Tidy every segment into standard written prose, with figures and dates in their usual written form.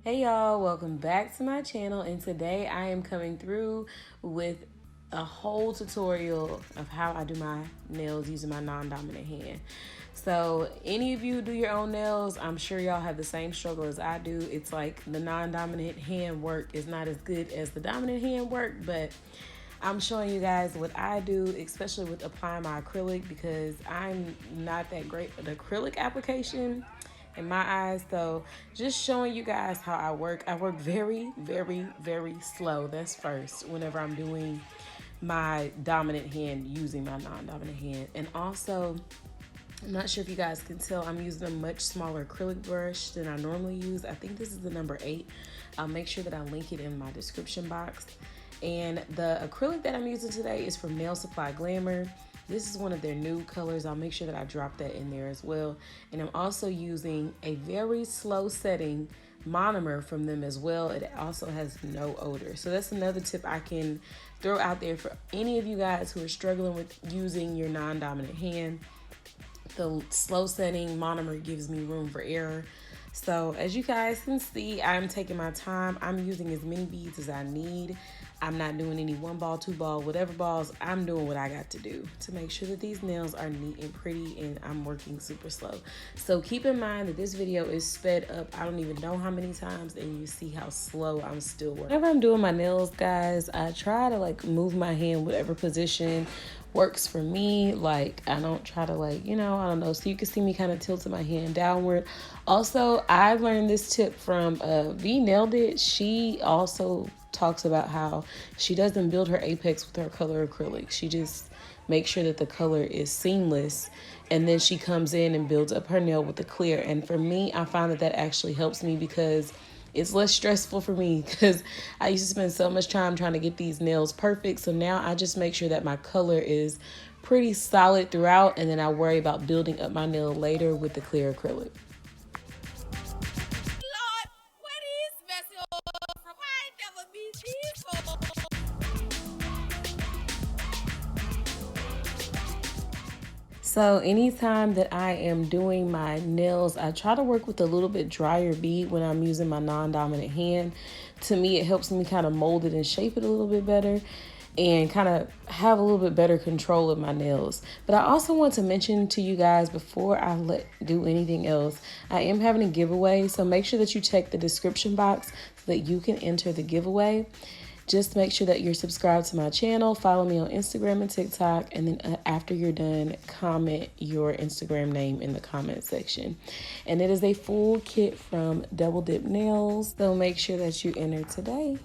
Hey y'all, welcome back to my channel, and today I am coming through with a whole tutorial of how I do my nails using my non-dominant hand. So any of you do your own nails, I'm sure y'all have the same struggle as I do. It's like the non-dominant hand work is not as good as the dominant hand work, but I'm showing you guys what I do, especially with applying my acrylic, because I'm not that great at acrylic application in my eyes. So just showing you guys how I work. I work very slow. That's first whenever I'm doing my dominant hand using my non-dominant hand. And also, I'm not sure if you guys can tell, I'm using a much smaller acrylic brush than I normally use. I think this is the number 8. I'll make sure that I link it in my description box. And the acrylic that I'm using today is from Nail Supply Glamour. This is one of their new colors. I'll make sure that I drop that in there as well. And I'm also using a very slow setting monomer from them as well. It also has no odor. So that's another tip I can throw out there for any of you guys who are struggling with using your non-dominant hand. The slow setting monomer gives me room for error. So as you guys can see, I'm taking my time. I'm using as many beads as I need. I'm not doing any 1 ball, 2 ball, whatever balls. I'm doing what I got to do to make sure that these nails are neat and pretty, and I'm working super slow. So keep in mind that this video is sped up. I don't even know how many times, and you see how slow I'm still working. Whenever I'm doing my nails, guys, I try to like move my hand whatever position works for me. Like I don't try to I don't know. So you can see me kind of tilting my hand downward. Also, I learned this tip from V Nailed It. She also talks about how she doesn't build her apex with her color acrylic. She just makes sure that the color is seamless, and then she comes in and builds up her nail with the clear. And for me, I find that that actually helps me because it's less stressful for me, because I used to spend so much time trying to get these nails perfect. So now I just make sure that my color is pretty solid throughout, and then I worry about building up my nail later with the clear acrylic. So anytime that I am doing my nails, I try to work with a little bit drier bead when I'm using my non-dominant hand. To me, it helps me kind of mold it and shape it a little bit better and kind of have a little bit better control of my nails. But I also want to mention to you guys before I do anything else, I am having a giveaway. So make sure that you check the description box so that you can enter the giveaway. Just make sure that you're subscribed to my channel, follow me on Instagram and TikTok, and then after you're done, comment your Instagram name in the comment section. And it is a full kit from Double Dip Nails, so make sure that you enter today.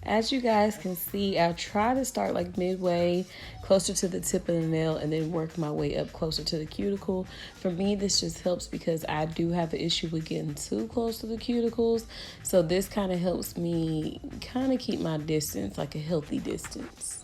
As you guys can see, I try to start like midway, closer to the tip of the nail, and then work my way up closer to the cuticle. For me, this just helps because I do have an issue with getting too close to the cuticles. So this kind of helps me kind of keep my distance, like a healthy distance.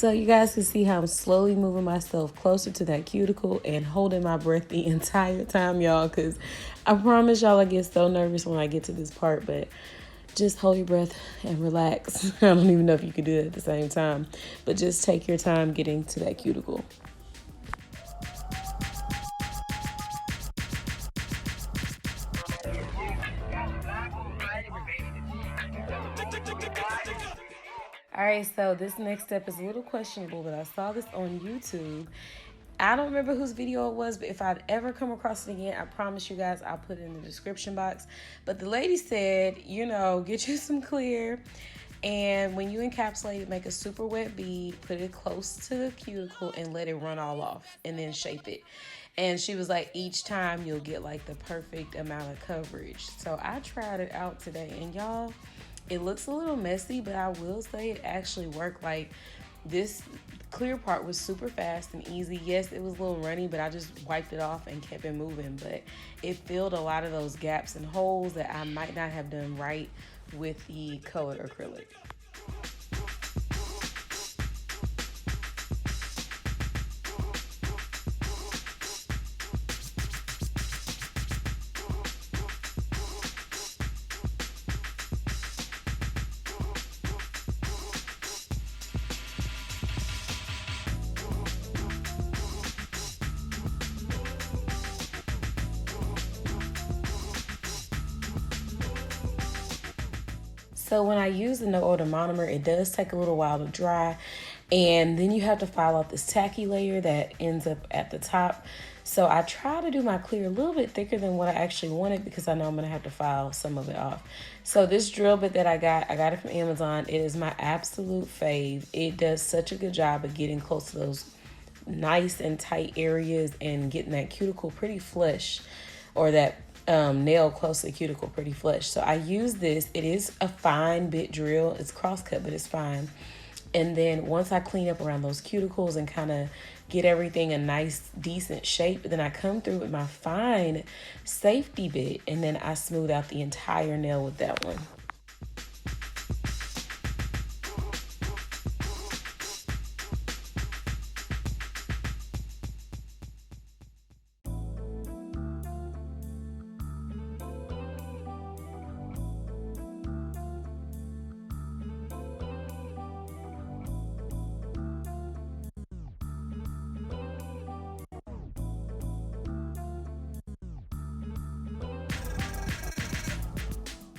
So you guys can see how I'm slowly moving myself closer to that cuticle and holding my breath the entire time, y'all, because I promise y'all I get so nervous when I get to this part, but just hold your breath and relax. I don't even know if you can do it at the same time, but just take your time getting to that cuticle. All right, so this next step is a little questionable, but I saw this on YouTube. I don't remember whose video it was, but if I'd ever come across it again, I promise you guys I'll put it in the description box. But the lady said, you know, get you some clear, and when you encapsulate it, make a super wet bead, put it close to the cuticle, and let it run all off, and then shape it. And she was like, each time you'll get like the perfect amount of coverage. So I tried it out today, and y'all, it looks a little messy, but I will say it actually worked. Like, this clear part was super fast and easy. Yes, it was a little runny, but I just wiped it off and kept it moving. But it filled a lot of those gaps and holes that I might not have done right with the colored acrylic. So when I use the no odor monomer, it does take a little while to dry, and then you have to file off this tacky layer that ends up at the top. So I try to do my clear a little bit thicker than what I actually wanted because I know I'm gonna have to file some of it off. So this drill bit that I got it from Amazon. It is my absolute fave. It does such a good job of getting close to those nice and tight areas and getting that cuticle pretty flush, or that nail close to the cuticle pretty flush. So I use this. It is a fine bit drill. It's cross cut, but it's fine. And then once I clean up around those cuticles and kind of get everything a nice decent shape, then I come through with my fine safety bit, and then I smooth out the entire nail with that one.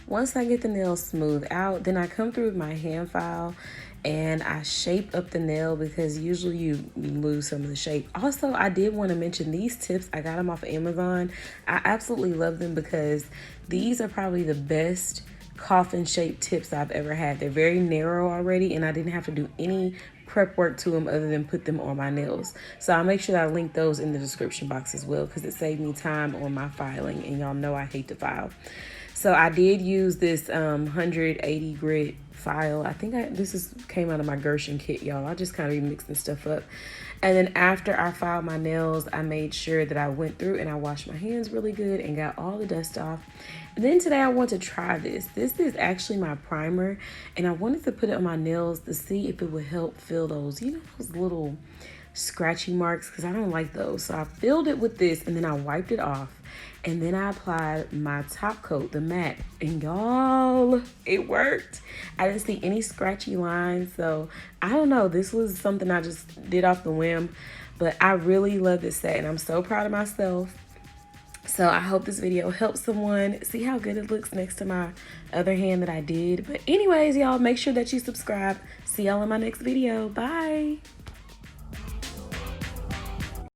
Once I get the nail smooth out, then I come through with my hand file and I shape up the nail, because usually you lose some of the shape. Also, I did want to mention these tips. I got them off of Amazon. I absolutely love them because these are probably the best coffin shaped tips I've ever had. They're very narrow already, and I didn't have to do any prep work to them other than put them on my nails. So I'll make sure that I link those in the description box as well, because it saved me time on my filing, and y'all know I hate to file. So I did use this 180 grit file. I think this came out of my Gershon kit, y'all. I just kind of be mixing stuff up. And then after I filed my nails, I made sure that I went through and I washed my hands really good and got all the dust off. And then today I want to try this. This is actually my primer, and I wanted to put it on my nails to see if it would help fill those, you know, those little scratchy marks, because I don't like those. So I filled it with this, and then I wiped it off, and then I applied my top coat, the matte, and y'all, it worked. I didn't see any scratchy lines. So I don't know, this was something I just did off the whim, but I really love this set, and I'm so proud of myself. So I hope this video helps someone. See how good it looks next to my other hand that I did. But anyways, y'all, make sure that you subscribe. See y'all in my next video. Bye.